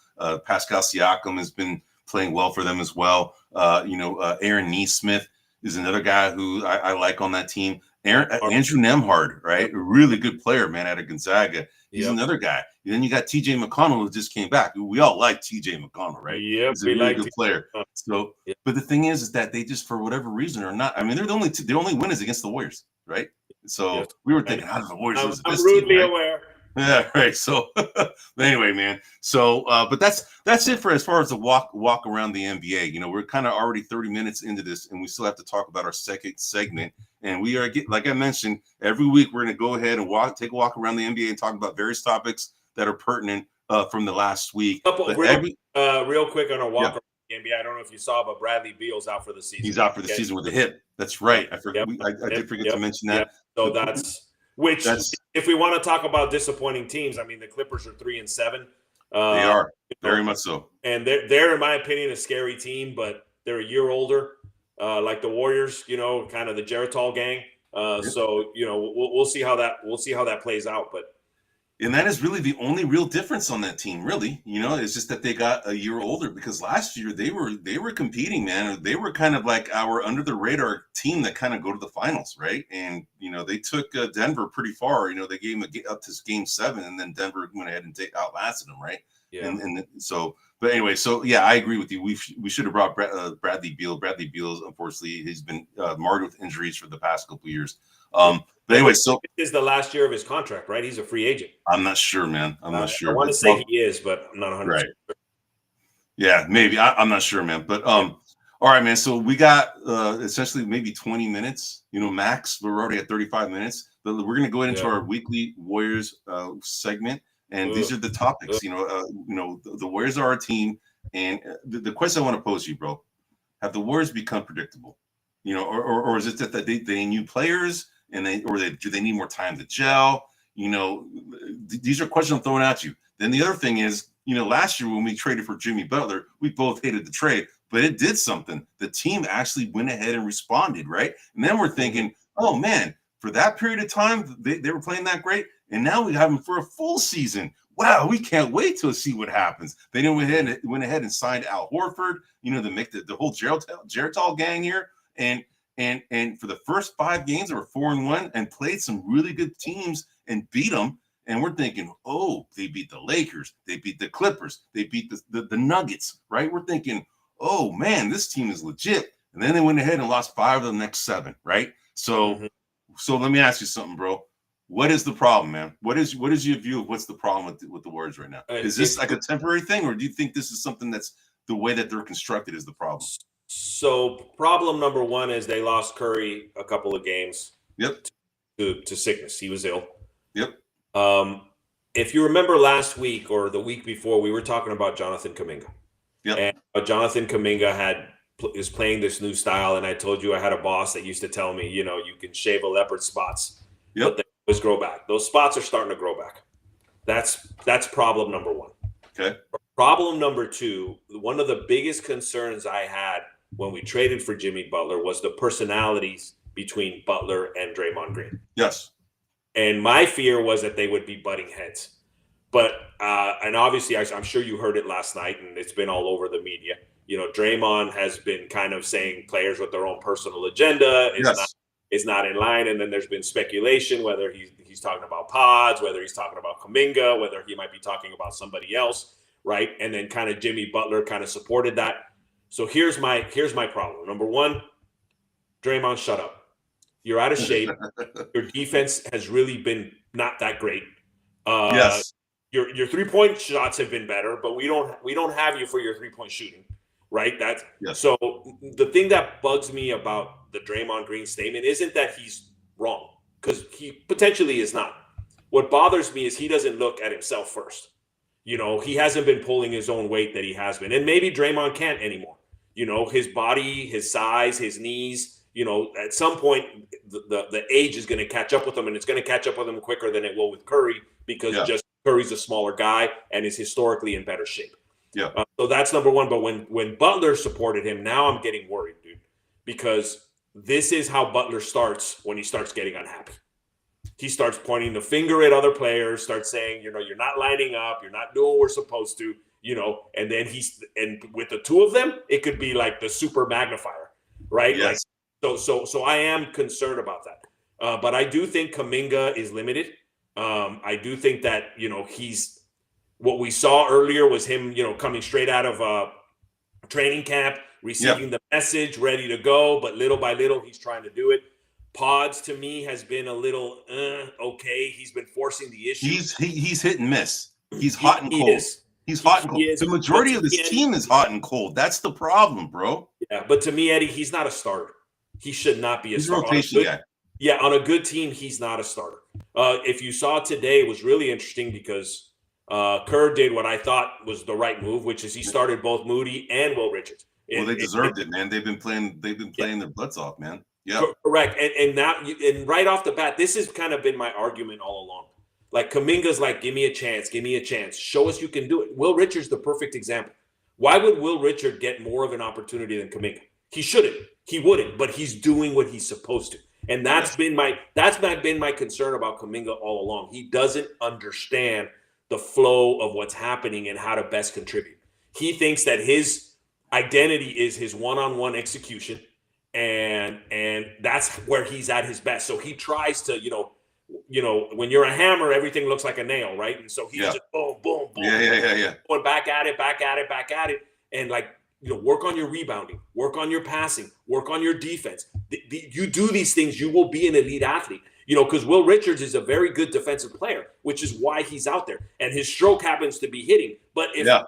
Pascal Siakam has been playing well for them as well. Aaron Nesmith is another guy who I like on that team. Andrew Nembhard, right? A really good player, man, out of Gonzaga. He's another guy. And then you got TJ McConnell who just came back. We all like TJ McConnell, right? Yep, he's a really good player. So, but the thing is that they just, for whatever reason, are not. I mean, they're the only win is against the Warriors, right? So we were thinking, how does the Warriors lose I'm this rudely team, right? aware. Yeah, right. So, but anyway, man. So, but that's it for as far as the walk around the NBA. We're kind of already 30 minutes into this, and we still have to talk about our second segment. And we are like I mentioned, every week we're going to go ahead and take a walk around the NBA and talk about various topics that are pertinent from the last week. Real quick on a walk around the NBA. I don't know if you saw, but Bradley Beal's out for the season. He's out for the season with a hip. That's right. I forgot. I did forget to mention that. So that's if we want to talk about disappointing teams, I mean, the Clippers are 3-7. They are very much so, and they're in my opinion a scary team, but they're a year older, like the Warriors. Kind of the Geritol gang. So we'll see how that plays out, but. And that is really the only real difference on that team, really. It's just that they got a year older, because last year they were competing, man. They were kind of like our under the radar team that kind of go to the finals, right? And they took Denver pretty far. They gave them up to Game 7, and then Denver went ahead and outlasted them, right? Yeah. And so, but anyway, so yeah, I agree with you. We should have brought Bradley Beal. Bradley Beal, unfortunately, he's been marred with injuries for the past couple of years. But anyway, so this is the last year of his contract, right? He's a free agent. I'm not sure, man. I'm not sure. I want to say he is, but I'm not 100%. Right. Yeah, maybe. I'm not sure, man. But all right, man. So we got essentially maybe 20 minutes, max. We're already at 35 minutes. But we're gonna go into our weekly Warriors segment, and these are the topics. The Warriors are our team, and the question I want to pose to you, bro: have the Warriors become predictable? Or is it that they need players? And do they need more time to gel? These are questions I'm throwing at you. Then the other thing is, last year when we traded for Jimmy Butler, we both hated the trade, but it did something. The team actually went ahead and responded, right? And then we're thinking, oh man, for that period of time, they were playing that great, and now we have them for a full season. Wow, we can't wait to see what happens. They went ahead and signed Al Horford, to make the whole Geritol gang here. And And for the first 5 games, they were 4-1 and played some really good teams and beat them. And we're thinking, oh, they beat the Lakers, they beat the Clippers, they beat the Nuggets, right? We're thinking, oh man, this team is legit. And then they went ahead and lost 5 of the next 7, right? So, so let me ask you something, bro. What is the problem, man? What is your view of what's the problem with the Warriors right now? Is this like a temporary thing, or do you think this is something that's the way that they're constructed is the problem? So problem number one is they lost Curry a couple of games. Yep. To sickness. He was ill. Yep. If you remember last week or the week before, we were talking about Jonathan Kuminga. Yep. And Jonathan Kuminga is playing this new style, and I told you I had a boss that used to tell me, you can shave a leopard spots, but they always grow back. Those spots are starting to grow back. That's problem number one. Okay. Problem number two, one of the biggest concerns I had when we traded for Jimmy Butler was the personalities between Butler and Draymond Green. Yes. And my fear was that they would be butting heads. But, and obviously, I'm sure you heard it last night, and it's been all over the media. Draymond has been kind of saying players with their own personal agenda is not in line. And then there's been speculation whether he's talking about Pods, whether he's talking about Kuminga, whether he might be talking about somebody else, right? And then kind of Jimmy Butler kind of supported that. So here's my problem. Number one, Draymond, shut up. You're out of shape. Your defense has really been not that great. Yes. Your 3-point shots have been better, but we don't have you for your 3-point shooting, right? So the thing that bugs me about the Draymond Green statement isn't that he's wrong, because he potentially is not. What bothers me is he doesn't look at himself first. He hasn't been pulling his own weight that he has been, and maybe Draymond can't anymore. His body, his size, his knees. At some point, the age is going to catch up with him, and it's going to catch up with him quicker than it will with Curry, because just Curry's a smaller guy and is historically in better shape. Yeah. So that's number one. But when Butler supported him, now I'm getting worried, dude, because this is how Butler starts when he starts getting unhappy. He starts pointing the finger at other players, starts saying, you're not lining up, you're not doing what we're supposed to, and then and with the two of them, it could be like the super magnifier, right? Yes. So I am concerned about that. But I do think Kuminga is limited. I do think that, he's what we saw earlier was him, coming straight out of training camp, receiving the message, ready to go. But little by little, he's trying to do it. Pods to me has been a little okay. He's been forcing the issue. He's hit and miss. He's hot and cold. He's hot and cold. The majority of this team is hot and cold. That's the problem, bro. Yeah, but to me, Eddie, he's not a starter. He should not be a starter. Rotation guy. Yeah, on a good team, he's not a starter. If you saw today, it was really interesting because Kerr did what I thought was the right move, which is he started both Moody and Will Richards. Well, they deserved it, man. They've been playing their butts off, man. Yeah, correct. And now, and right off the bat, this has kind of been my argument all along. Like Kuminga's like, give me a chance, show us you can do it. Will Richards, the perfect example. Why would Will Richard get more of an opportunity than Kuminga? He shouldn't. He wouldn't, but he's doing what he's supposed to. And that's been my concern about Kuminga all along. He doesn't understand the flow of what's happening and how to best contribute. He thinks that his identity is his one-on-one execution, and that's where he's at his best. So he tries to, when you're a hammer, everything looks like a nail, right? And so he's just boom, boom, boom. Yeah. Going back at it. And like, work on your rebounding, work on your passing, work on your defense. You do these things, you will be an elite athlete. Because Will Richards is a very good defensive player, which is why he's out there. And his stroke happens to be hitting. But if at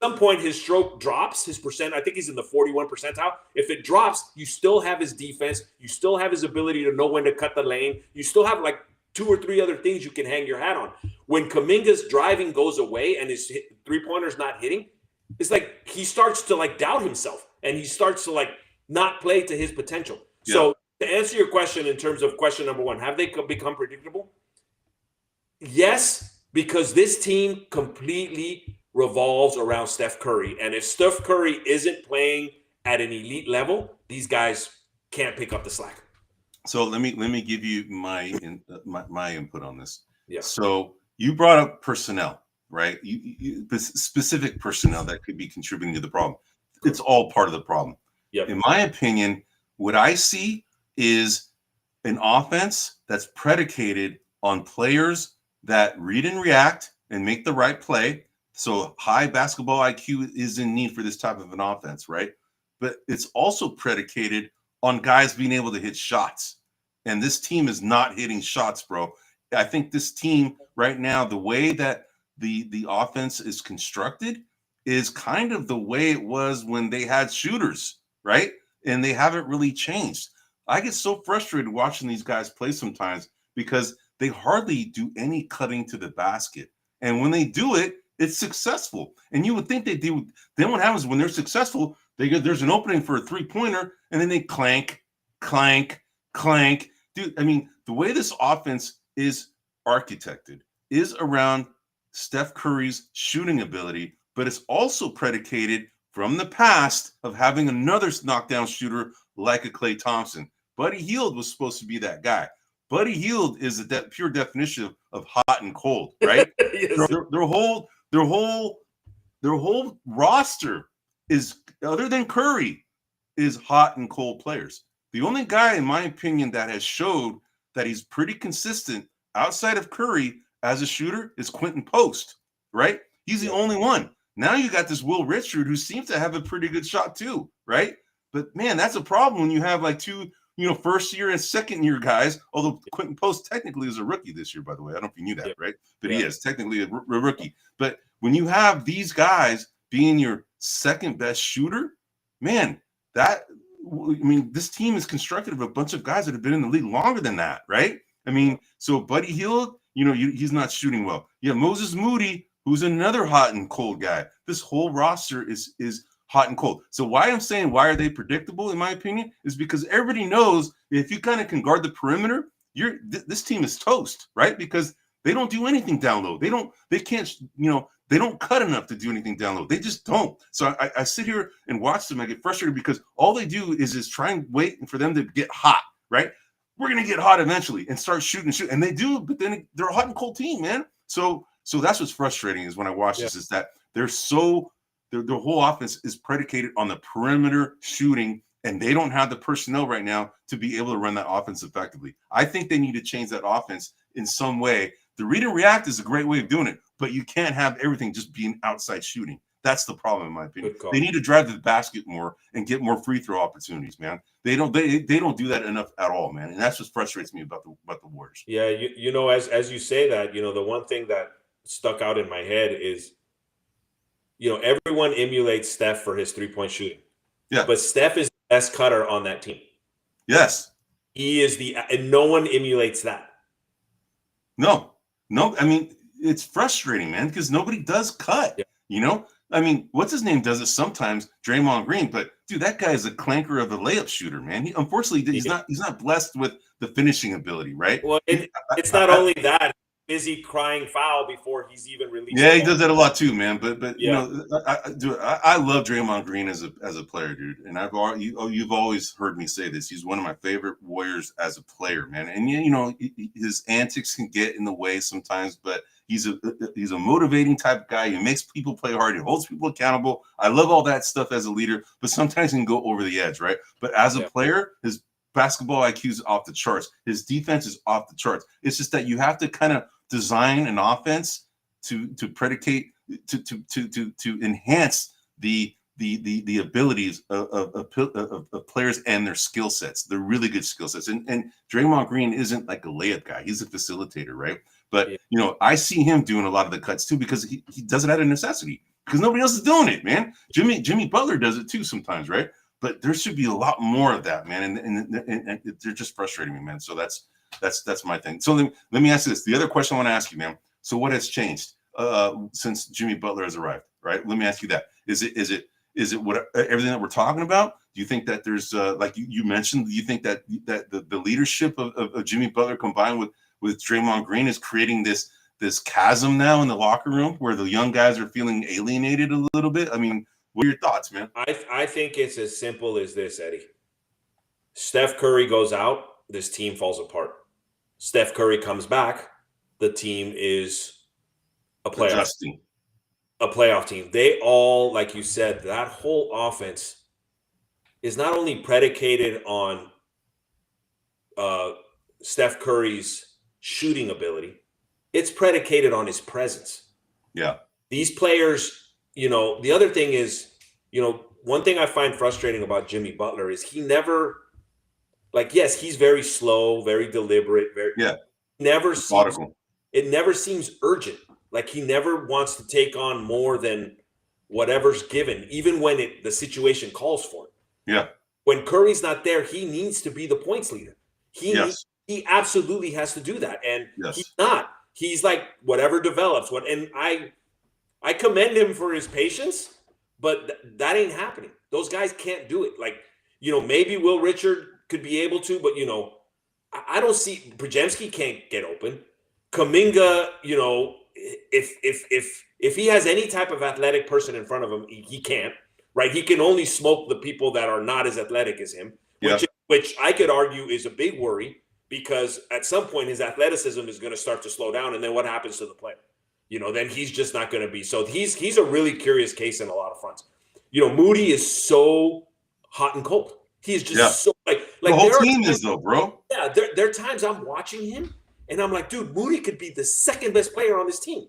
some point his stroke drops, his percent, I think he's in the 41 percentile. If it drops, you still have his defense. You still have his ability to know when to cut the lane. You still have like 2 or 3 other things you can hang your hat on. When Kuminga's driving goes away and his three-pointer's not hitting, it's like he starts to like doubt himself and he starts to like not play to his potential. Yeah. So to answer your question in terms of question number one, have they become predictable? Yes, because this team completely revolves around Steph Curry. And if Steph Curry isn't playing at an elite level, these guys can't pick up the slack. So let me give you my input on this. Yeah. So you brought up personnel. Right? You specific personnel that could be contributing to the problem. It's all part of the problem. Yep. In my opinion, What I see is an offense that's predicated on players that read and react and make the right play. So high basketball IQ is in need for this type of an offense, right? But it's also predicated on guys being able to hit shots. And this team is not hitting shots, bro. I think this team right now, the way that the offense is constructed is kind of the way it was when they had shooters, right? And they haven't really changed. I get so frustrated watching these guys play sometimes because they hardly do any cutting to the basket. And when they do it, it's successful. And you would think they do. Then what happens when they're successful, there's an opening for a three-pointer, and then they clank, clank, clank. Dude, I mean, the way this offense is architected is around Steph Curry's shooting ability, but it's also predicated from the past of having another knockdown shooter like a Klay Thompson. Buddy Hield was supposed to be that guy. Buddy Hield is the pure definition of hot and cold, right? Yes. Their whole roster is, other than Curry, is hot and cold players. The only guy, in my opinion, that has showed that he's pretty consistent outside of Curry as a shooter is Quentin Post, right? He's the only one. Now you got this Will Richard who seems to have a pretty good shot too, right? But man, that's a problem when you have like two, first year and second year guys. Although Quentin Post technically is a rookie this year, by the way. I don't know if you knew that, right? But he is technically a rookie. But when you have these guys being your second best shooter, man, this team is constructed of a bunch of guys that have been in the league longer than that, right? I mean, so Buddy Hield, he's not shooting well. Yeah, Moses Moody, who's another hot and cold guy. This whole roster is hot and cold. So why I'm saying why are they predictable, in my opinion, is because everybody knows if you kind of can guard the perimeter, this team is toast, right? Because they don't do anything down low. They don't cut enough to do anything down low. They just don't. So I sit here and watch them. I get frustrated because all they do is just try and wait for them to get hot, right? We're going to get hot eventually and start shooting. And they do, but then they're a hot and cold team, man. So that's what's frustrating is when I watch this is that their whole offense is predicated on the perimeter shooting, and they don't have the personnel right now to be able to run that offense effectively. I think they need to change that offense in some way. The read and react is a great way of doing it, but you can't have everything just being outside shooting. That's the problem, in my opinion. They need to drive to the basket more and get more free throw opportunities, man. They don't do that enough at all, man. And that's what frustrates me about the Warriors. Yeah, as you say that, the one thing that stuck out in my head is, everyone emulates Steph for his three-point shooting. Yeah. But Steph is the best cutter on that team. Yes. He is and no one emulates that. No, I mean, it's frustrating, man, because nobody does cut, I mean, what's his name does it sometimes, Draymond Green, but dude, that guy is a clanker of a layup shooter, man. Unfortunately, he's not blessed with the finishing ability, right? Well, it's not only that, busy crying foul before he's even released. Yeah, he does that a lot too, man. But I love Draymond Green as a player, dude. And you've always heard me say this. He's one of my favorite Warriors as a player, man. And his antics can get in the way sometimes, but he's a motivating type of guy. He makes people play hard. He holds people accountable. I love all that stuff as a leader, but sometimes he can go over the edge, right? But as a player, his basketball IQ is off the charts. His defense is off the charts. It's just that you have to kind of design an offense to predicate to enhance the abilities of players and their skill sets. They're really good skill sets. And Draymond Green isn't like a layup guy. He's a facilitator, right? But I see him doing a lot of the cuts too because he does it out of necessity because nobody else is doing it, man. Jimmy Butler does it too sometimes, right? But there should be a lot more of that, man. And they're just frustrating me, man. So that's my thing. So let me ask you this. The other question I want to ask you, man. So what has changed since Jimmy Butler has arrived, right? Let me ask you that. Is it what everything that we're talking about? Do you think that there's like you mentioned, do you think that the leadership of Jimmy Butler combined with Draymond Green is creating this chasm now in the locker room where the young guys are feeling alienated a little bit? I mean, what are your thoughts, man? I think it's as simple as this, Eddie. Steph Curry goes out, this team falls apart. Steph Curry comes back, the team is a playoff team. They all, like you said, that whole offense is not only predicated on Steph Curry's shooting ability, it's predicated on his presence. Yeah. These players, the other thing is, one thing I find frustrating about Jimmy Butler is he never, yes, he's very slow, very deliberate, never seems, it never seems urgent. Like he never wants to take on more than whatever's given, even when the situation calls for it. Yeah. When Curry's not there, he needs to be the points leader. He absolutely has to do that. And he's not. He's like whatever develops. And I commend him for his patience, but that ain't happening. Those guys can't do it. Like, maybe Will Richard could be able to, but I don't see Podziemski can't get open. Kuminga, if he has any type of athletic person in front of him, he can't, right? He can only smoke the people that are not as athletic as him, which I could argue is a big worry, because at some point his athleticism is going to start to slow down, and then what happens to the player? Then he's just not going to be. So he's a really curious case in a lot of fronts. Moody is so hot and cold. He's just so like the whole team is though, bro. Yeah, there are times I'm watching him and I'm like, dude, Moody could be the second best player on this team.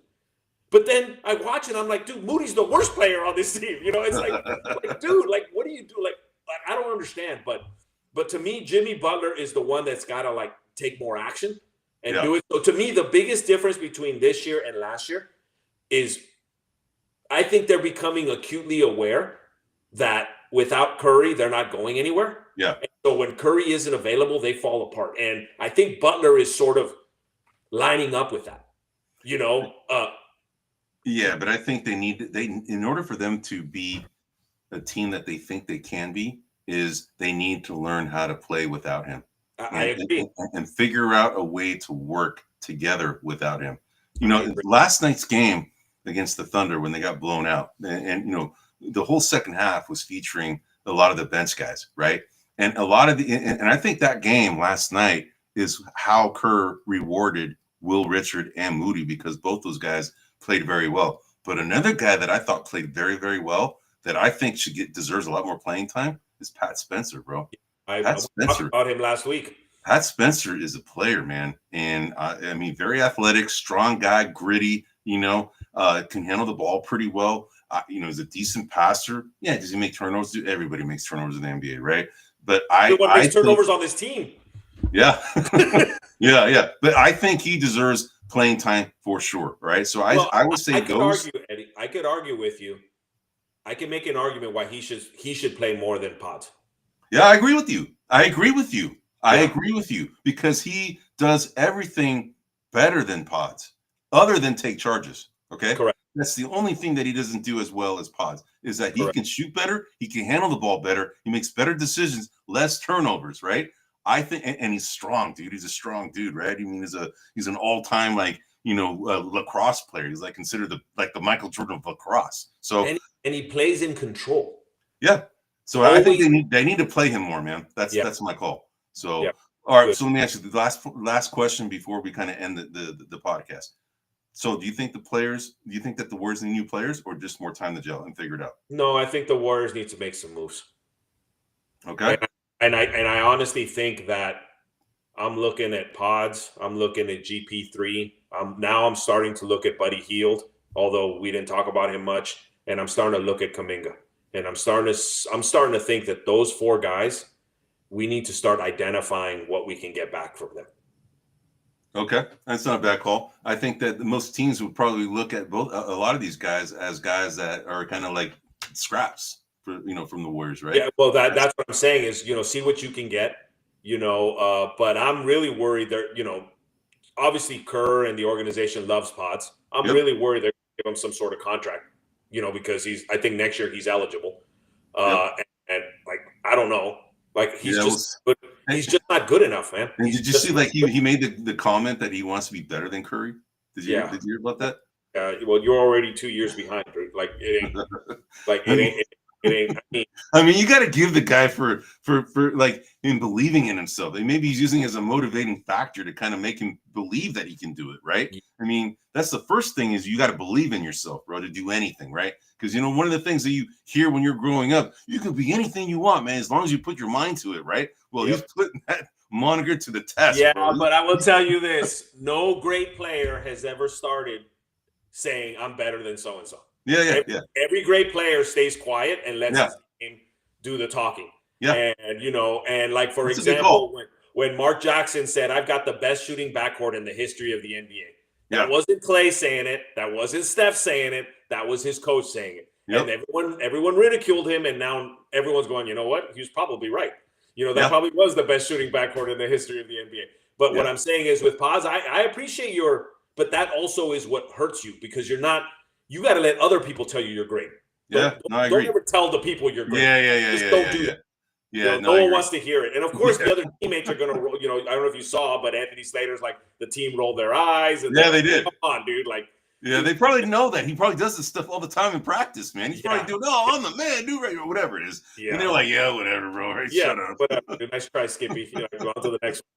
But then I watch it, I'm like, dude, Moody's the worst player on this team. It's like dude, like, what do you do? Like I don't understand. But to me, Jimmy Butler is the one that's got to take more action and do it. So to me, the biggest difference between this year and last year is I think they're becoming acutely aware that without Curry, they're not going anywhere. Yeah. And so when Curry isn't available, they fall apart. And I think Butler is sort of lining up with that. Yeah, but I think in order for them to be a team that they think they can be, is they need to learn how to play without him. I agree. And figure out a way to work together without him. Last night's game against the Thunder, when they got blown out, and the whole second half was featuring a lot of the bench guys, right? And a lot of and I think that game last night is how Kerr rewarded Will Richard and Moody, because both those guys played very well. But another guy that I thought played very, very well, that I think deserves a lot more playing time, is Pat Spencer, bro. I talked about him last week. Pat Spencer is a player, man. And I mean, very athletic, strong guy, gritty, can handle the ball pretty well. He's a decent passer. Yeah, does he make turnovers? Everybody makes turnovers in the NBA, right? But I makes turnovers on this team. Yeah. yeah. But I think he deserves playing time for sure, right? So I would say Eddie, I could argue with you. I can make an argument why he should play more than Pods. Yeah, I agree with you. I agree with you because he does everything better than Pods, other than take charges. Okay, correct. That's the only thing that he doesn't do as well as Pods, is that he can shoot better, he can handle the ball better, he makes better decisions, less turnovers, right? I think, and he's strong, dude. He's a strong dude, right? I mean, he's an all-time lacrosse player. He's considered the Michael Jordan of lacrosse. So and he plays in control. Yeah. So I think they need to play him more, man. That's my call. So all right. Good. So let me ask you the last question before we kind of end the podcast. So do you think that the Warriors need new players, or just more time to gel and figure it out? No, I think the Warriors need to make some moves. Okay. And I honestly think that I'm looking at Pods. I'm looking at GP3. I'm starting to look at Buddy Hield, although we didn't talk about him much. And I'm starting to look at Kuminga. And I'm starting to think that those four guys, we need to start identifying what we can get back from them. Okay, that's not a bad call. I think that most teams would probably look at a lot of these guys as guys that are kind of like scraps from the Warriors, right? Yeah, well, that's what I'm saying is, see what you can get, but I'm really worried that, obviously Kerr and the organization loves Pods. I'm really worried they're going to give him some sort of contract, because I think next year he's eligible. And I don't know. He's just not good enough, man. And did you see he made the comment that he wants to be better than Curry? Did you hear about that? Well, you're already 2 years behind. It ain't It ain't. I mean, I mean, you got to give the guy for like in believing in himself. And maybe he's using it as a motivating factor to kind of make him believe that he can do it, right? I mean, that's the first thing is you got to believe in yourself, bro, to do anything, right? Because you know, one of the things that you hear when you're growing up, you can be anything you want, man, as long as you put your mind to it, right? Well, he's putting that moniker to the test. yeah, bro. but I will tell you this: no great player has ever started saying, "I'm better than so and so." Yeah. Every great player stays quiet and lets Yeah. his team do the talking. Yeah. And you know, and like for That's a good example, when Mark Jackson said, "I've got the best shooting backcourt in the history of the NBA," that wasn't Clay saying it. That wasn't Steph saying it. That was his coach saying it. Yep. And everyone ridiculed him, and now everyone's going, you know what? He was probably right. You know, that Yeah. probably was the best shooting backcourt in the history of the NBA. But what I'm saying is with Paz, I appreciate but that also is what hurts you because you got to let other people tell you you're great. I agree. Don't ever tell the people you're great. Yeah. Just don't do that. Yeah, no one wants to hear it. And of course, the other teammates are going to roll. You know, I don't know if you saw, but Anthony Slater's like the team rolled their eyes. And they did. Come on, dude. Like, yeah, they probably know that he probably does this stuff all the time in practice, man. He's probably doing, I'm the man, dude, right, or whatever it is. Yeah. And they're like, whatever, bro. Right, shut up. Whatever. Nice try, Skippy. You know, go on to the next one.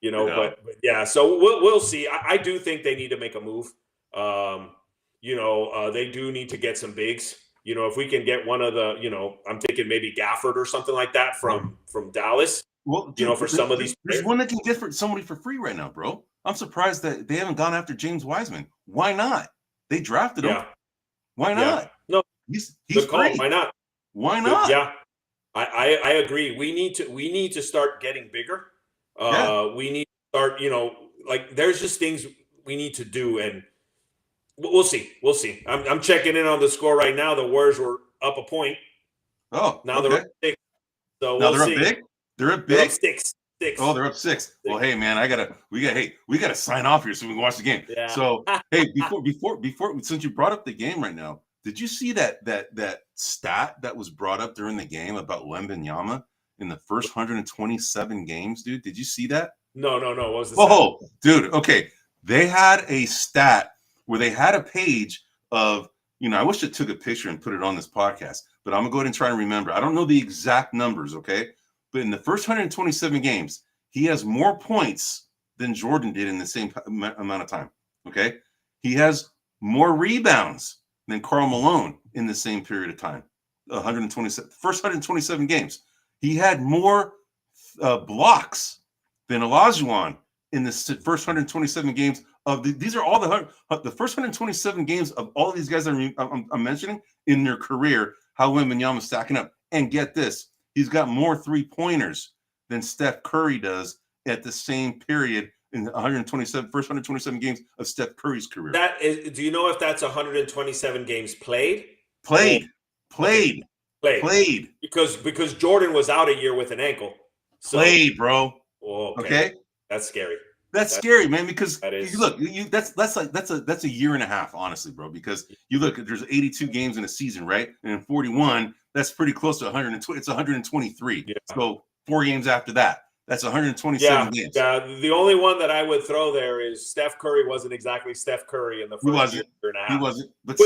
You know, but yeah. So we'll see. I do think they need to make a move. You know, they do need to get some bigs. You know, if we can get one of the, you know, I'm thinking maybe Gafford or something like that from Dallas. Well, dude, you know, for some of these there's one that can get for somebody for free right now, bro. I'm surprised that they haven't gone after James Wiseman. Why not? They drafted him. Why not? No, he's free. Why not? Why not? Yeah, I agree. We need to start getting bigger. We need to start. You know, like there's just things we need to do, and we'll see. We'll see. I'm checking in on the score right now. The Warriors were up a point. Oh, now they're up 6. So now we'll they're see. Up big. They're up big. They're up 6. Oh, they're up 6. Well, hey, man, we got to sign off here so we can watch the game. Yeah. So, hey, before, since you brought up the game right now, did you see that stat that was brought up during the game about Wembanyama in the first 127 games, dude? Did you see that? No. What was the stat? Dude. Okay, they had a stat where they had a page of, you know, I wish I took a picture and put it on this podcast, but I'm gonna go ahead and try and remember. I don't know the exact numbers, okay? But in the first 127 games, he has more points than Jordan did in the same amount of time. Okay. He has more rebounds than Karl Malone in the same period of time. 127 games. He had more blocks than Olajuwon in the first 127 games of these are all the first 127 games of all of these guys I'm mentioning in their career, how Wembanyama's stacking up. And get this. He's got more 3-pointers than Steph Curry does at the same period in the first 127 games of Steph Curry's career. Do you know if that's 127 games played? Played. Because Jordan was out a year with an ankle. So, played, bro. Okay. That's scary. That's scary, man. Because you look, that's a year and a half, honestly, bro. Because you look, there's 82 games in a season, right? And in 41, that's pretty close to 120. It's 123. Yeah. So 4 games after that, that's 127 games. Yeah. The only one that I would throw there is Steph Curry wasn't exactly Steph Curry in the first year and a half. He wasn't. But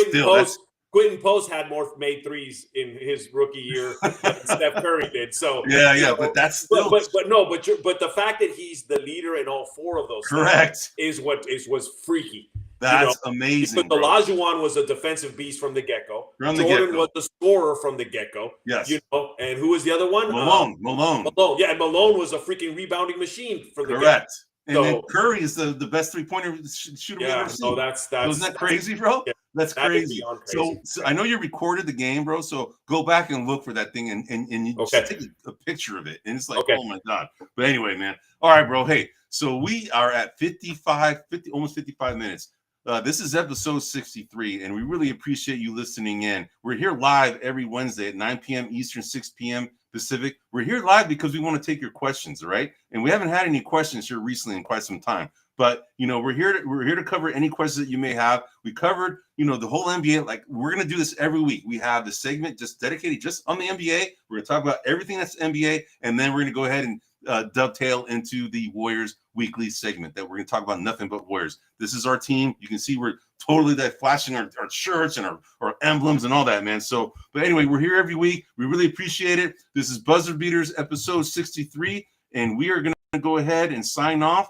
Quentin Post had more made threes in his rookie year than Steph Curry did. So but that's still. But the fact that he's the leader in all 4 of those, correct, was freaky. That's amazing. But Olajuwon was a defensive beast from the get-go. Jordan was the scorer from the get-go. Yes. You know, and who was the other one? Malone. Yeah, and Malone was a freaking rebounding machine from the get-go. Correct. And then Curry is the best 3-pointer shooter we've ever seen. So that's isn't that crazy, bro? Yeah, that's crazy. So I know you recorded the game, bro. So go back and look for that thing and you just take a picture of it. And it's like, oh my God. But anyway, man. All right, bro. Hey, so we are at almost 55 minutes. This is episode 63, and we really appreciate you listening in. We're here live every Wednesday at 9 p.m. Eastern, 6 p.m. Pacific. We're here live because we want to take your questions, all right? And we haven't had any questions here recently in quite some time. But, you know, we're here to cover any questions that you may have. We covered, you know, the whole NBA. Like, we're going to do this every week. We have the segment just dedicated just on the NBA. We're going to talk about everything that's NBA, and then we're going to go ahead and dovetail into the Warriors weekly segment that we're going to talk about nothing but Warriors. This is our team. You can see we're totally that flashing our shirts and our emblems and all that, man. So, but anyway, we're here every week. We really appreciate it. This is Buzzer Beaters episode 63, and we are going to go ahead and sign off.